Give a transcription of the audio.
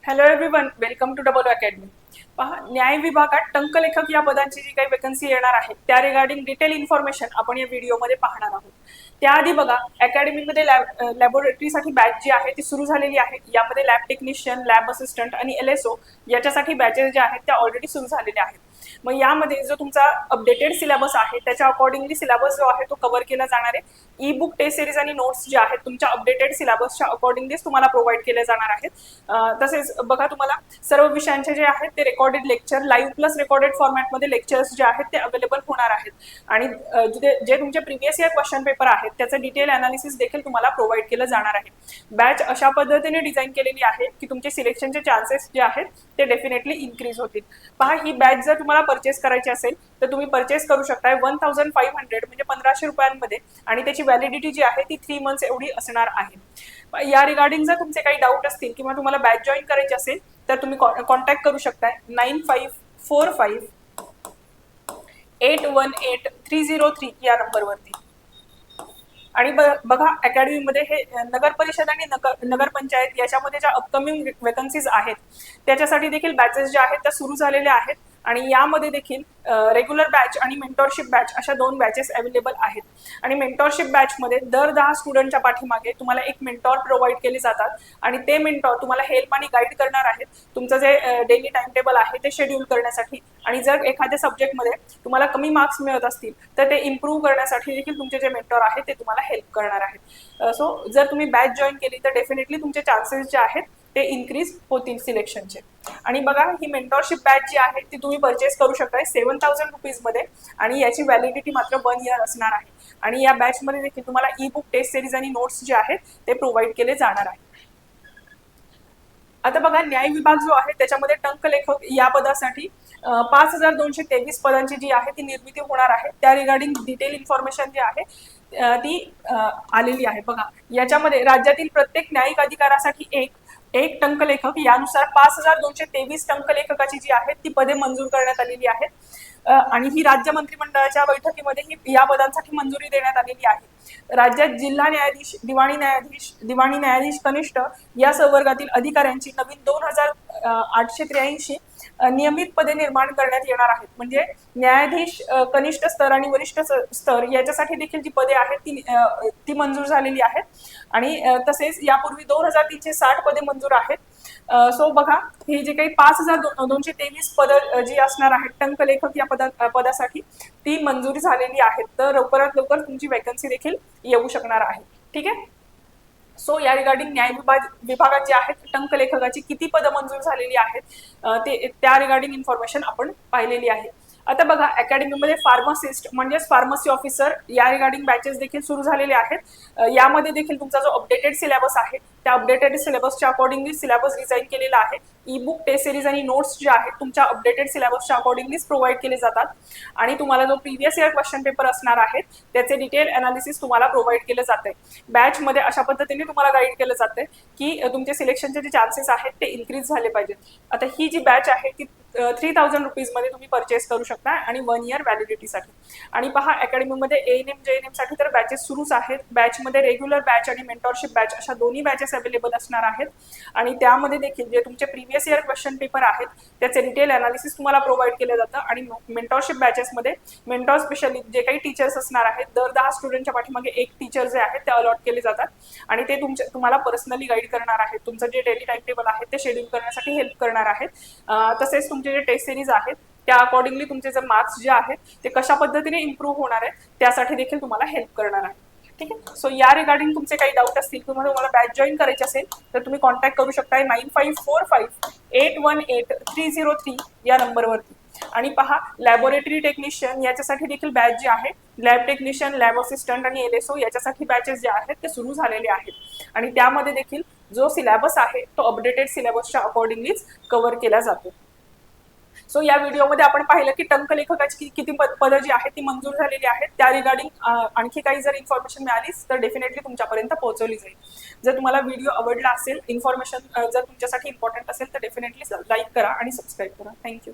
Hello everyone, welcome to double academy. पहा, न्याय विभागात टंकलेखक या पदांची जी काही वेकन्सी येणार आहे त्या रिगार्डिंग डिटेल इन्फॉर्मेशन आपण या व्हिडिओमध्ये पाहणार आहोत. त्याआधी बघा, अकॅडमीमध्ये लॅबोरेटरीसाठी बॅच जी आहे ती सुरू झालेली आहे. यामध्ये लॅब टेक्निशियन, लॅब असिस्टंट आणि LSO याच्यासाठी बॅचेस ज्या आहेत त्या ऑलरेडी सुरू झालेल्या आहेत. मग यामध्ये जो तुमचा अपडेटेड सिलेबस आहे त्याच्या अकॉर्डिंगली सिलेबस जो आहे तो कव्हर केला जाणार आहे. ई बुक, टेस्ट सिरीज आणि नोट्स जे आहेत तुमच्या अपडेटेड सिलेबसच्या अकॉर्डिंगलीच तुम्हाला प्रोव्हाइड केले जाणार आहेत. तसेच बघा, तुम्हाला सर्व विषयांचे जे आहेत ते recorded lecture, live plus recorded फॉर्मॅटमध्ये लेक्चर्स जे आहेत ते अवेलेबल होणार आहेत. आणि जे तुमचे प्रिव्हियस इयर क्वेश्चन पेपर आहेत त्याचं डिटेल अनालिसिस देखील तुम्हाला प्रोव्हाइड केलं जाणार आहे. बॅच अशा पद्धतीने डिझाईन केलेली आहे की तुमचे सिलेक्शनचे चान्सेस जे आहेत ते डेफिनेटली इन्क्रीज होतील. पहा, ही बॅच जर तुम्हाला परचेस करायची असेल तर तुम्ही परचेस करू शकताय 1500 म्हणजे 1500 रुपयांमध्ये, आणि त्याची व्हॅलिडिटी जी आहे ती 3 मंथ्स एवढी असणार आहे. या रिगार्डिंग जर तुमचे काही डाऊट असतील किंवा तुम्हाला बॅच जॉईन करायची असेल तर तुम्ही कॉन्टॅक्ट करू शकताय 9545818303 या नंबरवरती. आणि बघा, अकॅडमीमध्ये हे नगर परिषद आणि नगरपंचायत याच्यामध्ये ज्या अपकमिंग वेकन्सीज आहेत त्याच्यासाठी देखील बॅचेस ज्या आहेत त्या सुरू झालेल्या आहेत. आणि यामध्ये देखील रेग्युलर बॅच आणि मेंटॉरशिप बॅच अशा 2 बॅचेस अवेलेबल आहेत. आणि मेंटॉरशिप बॅचमध्ये दर 10 स्टुडंटच्या पाठीमागे तुम्हाला एक मेंटॉर प्रोव्हाइड केले जातात. आणि ते मेंटॉर तुम्हाला हेल्प आणि गाईड करणार आहेत तुमचं जे डेली टाइम टेबल आहे ते शेड्यूल करण्यासाठी. आणि जर एखाद्या सब्जेक्टमध्ये तुम्हाला कमी मार्क्स मिळत असतील तर ते इम्प्रूव्ह करण्यासाठी देखील तुमचे जे मेंटॉर आहेत ते तुम्हाला हेल्प करणार आहेत. सो जर तुम्ही बॅच जॉईन केली तर डेफिनेटली तुमचे चान्सेस जे आहेत ते इन्क्रीज होतील सिलेक्शनचे. आणि बघा, ही मेंटॉरशिप बॅच जी आहे ती तुम्ही परचेस करू शकताय 7000 रुपीजमध्ये, आणि याची व्हॅलिडिटी मात्र 1 इयर असणार आहे. आणि या बॅचमध्ये देखील तुम्हाला ई बुक, टेस्ट सिरीज आणि नोट्स जे आहेत ते प्रोव्हाइड केले जाणार आहे. आता बघा, न्याय विभाग जो आहे त्याच्यामध्ये टंकलेखक या पदासाठी 5223 पदांची जी आहे ती निर्मिती होणार आहे. त्या रिगार्डिंग डिटेल इन्फॉर्मेशन जी आहे ती आलेली आहे. बघा, याच्यामध्ये राज्यातील प्रत्येक न्यायिक अधिकारासाठी एक एक टंकलेखक, यानुसार 5223 टंकलेखकाची जी आहेत ती पदे मंजूर करण्यात आलेली आहेत. आणि ही राज्य मंत्रिमंडळाच्या बैठकीमध्ये ही या पदांसाठी मंजुरी देण्यात आलेली आहे. राज्यात जिल्हा न्यायाधीश, दिवाणी न्यायाधीश कनिष्ठ या संवर्गातील अधिकाऱ्यांची नवीन 2883 नियमित पदे निर्माण करण्यात येणार आहेत. म्हणजे न्यायाधीश कनिष्ठ स्तर आणि वरिष्ठ स्तर याच्यासाठी देखील जी पदे आहेत ती मंजूर झालेली आहेत. आणि तसेच यापूर्वी 2360 पदे मंजूर आहेत. सो बघा, हे जे काही 5223 पद जी असणार आहेत टंकलेखक या पदासाठी ती मंजुरी झालेली आहेत. तर लवकरात लवकर तुमची वॅकन्सी देखील येऊ शकणार आहे. ठीक आहे. सो या रिगार्डिंग न्याय विभागात जे आहेत टंकलेखकाची किती पदं मंजूर झालेली आहेत ते त्या रिगार्डिंग इन्फॉर्मेशन आपण पाहिलेली आहे. आता बघा, अकॅडमीमध्ये फार्मासिस्ट म्हणजेच फार्मसी ऑफिसर या रिगार्डिंग बॅचेस देखील सुरू झालेले आहेत. यामध्ये देखील तुमचा जो अपडेटेड सिलेबस आहे त्या अपडेटेड सिलेबसच्या अकॉर्डिंगली सिलेबस डिझाईन केलेला आहे. ई बुक, टेस्ट सिरीज आणि नोट्स जे आहेत तुमच्या अपडेटेड सिलेबसच्या अकॉर्डिंगलीच प्रोव्हाइड केले जातात. आणि तुम्हाला जो प्रिव्हियस इयर क्वेश्चन पेपर असणार आहेत त्याचे डिटेल अनालिसिस तुम्हाला प्रोव्हाइड केले जाते. बॅचमध्ये अशा पद्धतीने तुम्हाला गाईड केलं जाते की तुमचे सिलेक्शनचे जे चान्सेस आहेत ते इन्क्रीज झाले पाहिजेत. आता ही जी बॅच आहे ती 3000 रुपीजमध्ये तुम्ही परचेस करू शकता आणि 1 इयर व्हॅलिडिटीसाठी. आणि पहा, अकॅडमीमध्ये ANM JNM साठी तर बॅचेस सुरूच आहेत. बॅचमध्ये रेग्युलर बॅच आणि मेंटॉरशिप बॅच अशा दोन्ही बॅचेस अवेलेबल असणार आहेत. आणि त्यामध्ये देखील जे तुमचे प्रिव्हियस इयर क्वेश्चन पेपर आहेत त्याचे डिटेल अनालिसिस तुम्हाला प्रोव्हाइड केलं जातं. आणि मेंटॉरशिप बॅचेसमध्ये मेंटॉर स्पेशली जे काही टीचर्स असणार आहेत दर 10 स्टुडंटच्या पाठीमागे एक टीचर जे आहेत ते अलॉट केले जातात. आणि ते तुम्हाला पर्सनली गाईड करणार आहेत. तुमचं जे डेली टाइम टेबल आहे ते शेड्यूल करण्यासाठी हेल्प करणार आहेत. तसेच तुमचे जे टेस्ट सिरीज आहेत त्या अकॉर्डिंगली तुमचे जे मार्क्स जे आहेत ते कशा पद्धतीने इम्प्रूव्ह होणार आहेत त्यासाठी देखील तुम्हाला हेल्प करणार आहे. ठीक आहे. सो या रिगार्डिंग तुमचे काही डाऊट असतील किंवा तुम्हाला बॅच जॉईन करायची असेल तर तुम्ही कॉन्टॅक्ट करू शकताय 9545818303 या नंबरवरती. आणि पहा, लॅबोरेटरी टेक्निशियन याच्यासाठी देखील बॅच जी आहे, लॅब टेक्निशियन, लॅब असिस्टंट आणि LSO याच्यासाठी बॅचेस जे आहेत ते सुरू झालेले आहेत. आणि त्यामध्ये देखील जो सिलेबस आहे तो अपडेटेड सिलेबसच्या अकॉर्डिंगलीच कव्हर केला जातो. सो या व्हिडिओमध्ये आपण पाहिलं की टंकलेखकाची किती पदं जी आहेत ती मंजूर झालेली आहेत. त्या रिगार्डिंग आणखी काही जर इन्फॉर्मेशन मिळालीच तर डेफिनेटली तुमच्यापर्यंत पोहोचवली जाईल. जर तुम्हाला व्हिडिओ आवडला असेल, इन्फॉर्मेशन जर तुमच्यासाठी इम्पॉर्टंट असेल तर डेफिनेटली लाईक करा आणि सबस्क्राईब करा. थँक्यू.